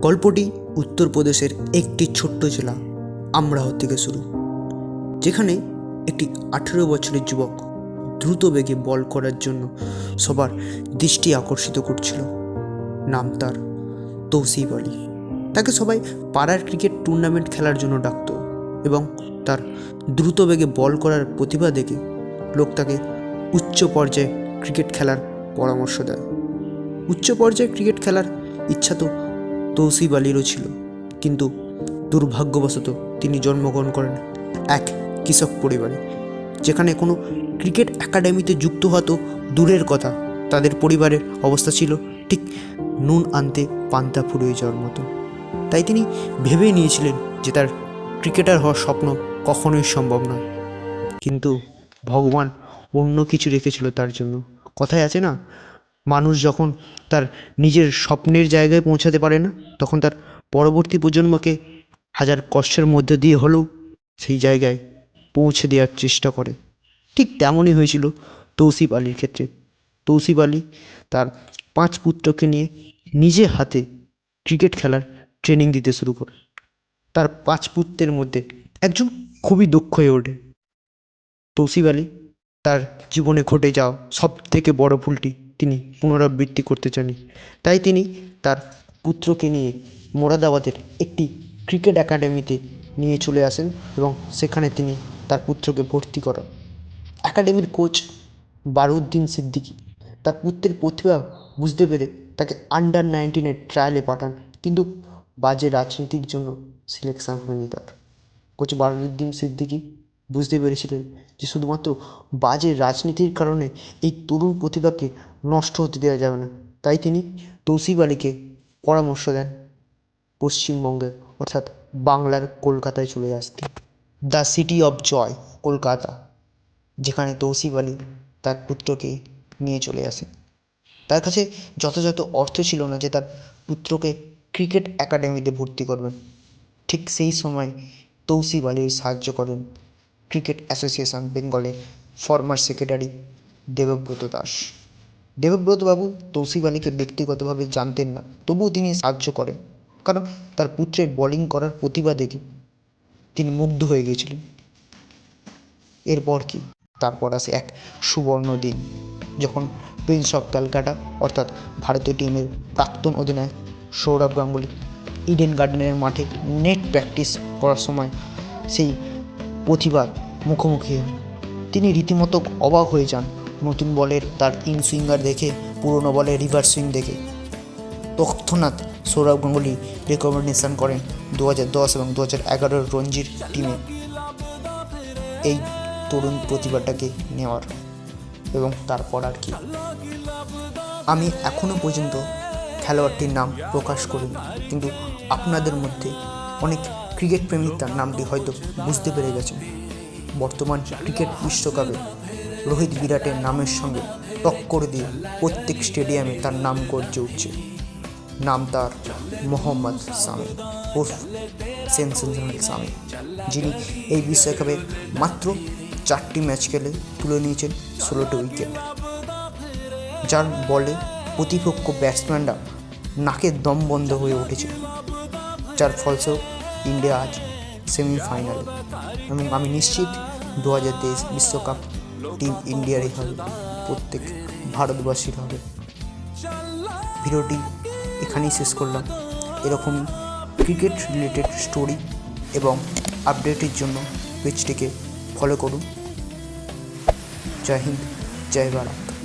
গল্পটি উত্তরপ্রদেশের একটি ছোট্ট জেলা আমরাহ থেকে শুরু, যেখানে একটি 18 বছরের যুবক দ্রুত বেগে বল করার জন্য সবার দৃষ্টি আকর্ষিত করছিল। নাম তার তৌসিফ আলী। তাকে সবাই পাড়ার ক্রিকেট টুর্নামেন্ট খেলার জন্য ডাকত এবং তার দ্রুত বেগে বল করার প্রতিভা দেখে লোক তাকে উচ্চ পর্যায়ে ক্রিকেট খেলার পরামর্শ দেয়। উচ্চ পর্যায়ে ক্রিকেট খেলার ইচ্ছা তো তৌসিফ আলীরও ছিল, কিন্তু দুর্ভাগ্যবশত তিনি জন্মগ্রহণ করেন এক কৃষক পরিবারে, যেখানে কোনো ক্রিকেট একাডেমিতে যুক্ত হওয়া তো দূরের কথা, তাদের পরিবারের অবস্থা ছিল ঠিক নুন আনতে পান্তা ফুরিয়ে যাওয়ার মতো। তাই তিনি ভেবেই নিয়েছিলেন যে তার ক্রিকেটার হওয়ার স্বপ্ন কখনোই সম্ভব নয়। কিন্তু ভগবান অন্য কিছু রেখেছিল তার জন্য। কথায় আছে না, মানুষ যখন তার নিজের স্বপ্নের জায়গায় পৌঁছাতে পারে না, তখন তার পরবর্তী প্রজন্মকে হাজার কষ্টের মধ্যে দিয়ে হলেও সেই জায়গায় পৌঁছে দেওয়ার চেষ্টা করে। ঠিক তেমনই হয়েছিল তৌসিফ আলীর ক্ষেত্রে। তৌসিফ আলী তার 5 পুত্রকে নিয়ে নিজে হাতে ক্রিকেট খেলার ট্রেনিং দিতে শুরু করে। তার 5 পুত্রের মধ্যে একজন খুবই দক্ষ হয়ে ওঠে। তৌসিফ আলী তার জীবনে ঘটে যাওয়া সব থেকে বড় ভুলটি তিনি পুনরাবৃত্তি করতে চাননি। তাই তিনি তার পুত্রকে নিয়ে মোরাদাবাদের একটি ক্রিকেট একাডেমিতে নিয়ে চলে আসেন এবং সেখানে তিনি তার পুত্রকে ভর্তি করান। একাডেমির কোচ বারউদ্দিন সিদ্দিকী তার পুত্রের প্রতিভা বুঝতে পেরে তাকে আন্ডার-19 ট্রায়ালে পাঠান, কিন্তু বাজে রাজনীতির জন্য সিলেকশন হয়নি তার। কোচ বারউদ্দিন সিদ্দিকী বুঝতে পেরেছিলেন যে শুধুমাত্র বাজে রাজনীতির কারণে এই তরুণ প্রতিভাকে নষ্ট হতে দেওয়া যাবে না। তাই তিনি তৌসিফ আলীকে পরামর্শ দেন পশ্চিমবঙ্গে অর্থাৎ বাংলার কলকাতায় চলে আসতে। The city of joy Kolkata, যেখানে তৌসিফ আলী তার পুত্রকে নিয়ে চলে আসে। তার কাছে যথাযথ অর্থ ছিল না যে তার পুত্রকে ক্রিকেট একাডেমিতে ভর্তি করবেন। ঠিক সেই সময় তৌসিফ আলীর সাহায্য করেন ক্রিকেট অ্যাসোসিয়েশন বেঙ্গলের ফর্মার সেক্রেটারি দেবব্রত দাস। দেবব্রত বাবু তৌসিফ আলীকে ব্যক্তিগতভাবে জানতেন না, তবুও তিনি সাহায্য করেন, কারণ তার পুত্রের বোলিং করার প্রতিভা দেখে তিনি মুগ্ধ হয়ে গিয়েছিলেন। এরপর কি, তারপর আসে এক সুবর্ণ দিন, যখন প্রিন্স অফ ক্যালকাটা অর্থাৎ ভারতীয় টিমের প্রাক্তন অধিনায়ক সৌরভ গাঙ্গুলি ইডেন গার্ডেনের মাঠে নেট প্র্যাকটিস করার সময় সেই প্রতিভার মুখোমুখি হন। তিনি রীতিমতো অবাক হয়ে যান নতুন বলের তার ইন সুইঙ্গার দেখে, পুরনো বলের রিভার্স সুইং দেখে। তৎক্ষণাৎ সৌরভ গাঙ্গুলি রেকমেন্ডেশন করেন 2010 এবং 2011 রঞ্জির টিমে এই তরুণ প্রতিভাটাকে নেওয়ার। এবং তারপর আর কি, আমি এখনও পর্যন্ত খেলোয়াড়টির নাম প্রকাশ করিনি, কিন্তু আপনাদের মধ্যে অনেক ক্রিকেট প্রেমিক তার নামটি হয়তো বুঝতে পেরে গেছেন। বর্তমান ক্রিকেট বিশ্বকাপে রোহিত বিরাটের নামের সঙ্গে টক্কর দিয়ে প্রত্যেক স্টেডিয়ামে তার নাম গর্জে উঠছে। নাম তার মোহাম্মদ শামি উর্ফ সেন্সেশনাল শামি, যিনি এই বিশ্বকাপে মাত্র 4টি ম্যাচ খেলে তুলে নিয়েছেন 16টি উইকেট, যার বলে প্রতিপক্ষ ব্যাটসম্যানরা নাকের দম বন্ধ হয়ে উঠেছে, যার ফলস্বরূপ ইন্ডিয়া আজ সেমিফাইনালে। এবং আমি নিশ্চিত 2023 বিশ্বকাপ টিম ইন্ডিয়ারই হবে, প্রত্যেক ভারতবাসীর হবে। ভিডিওটি এখানেই শেষ করলাম। এরকমই ক্রিকেট রিলেটেড স্টোরি এবং আপডেটের জন্য পেজটিকে ফলো করুন। জয় হিন্দ, জয় ভারত।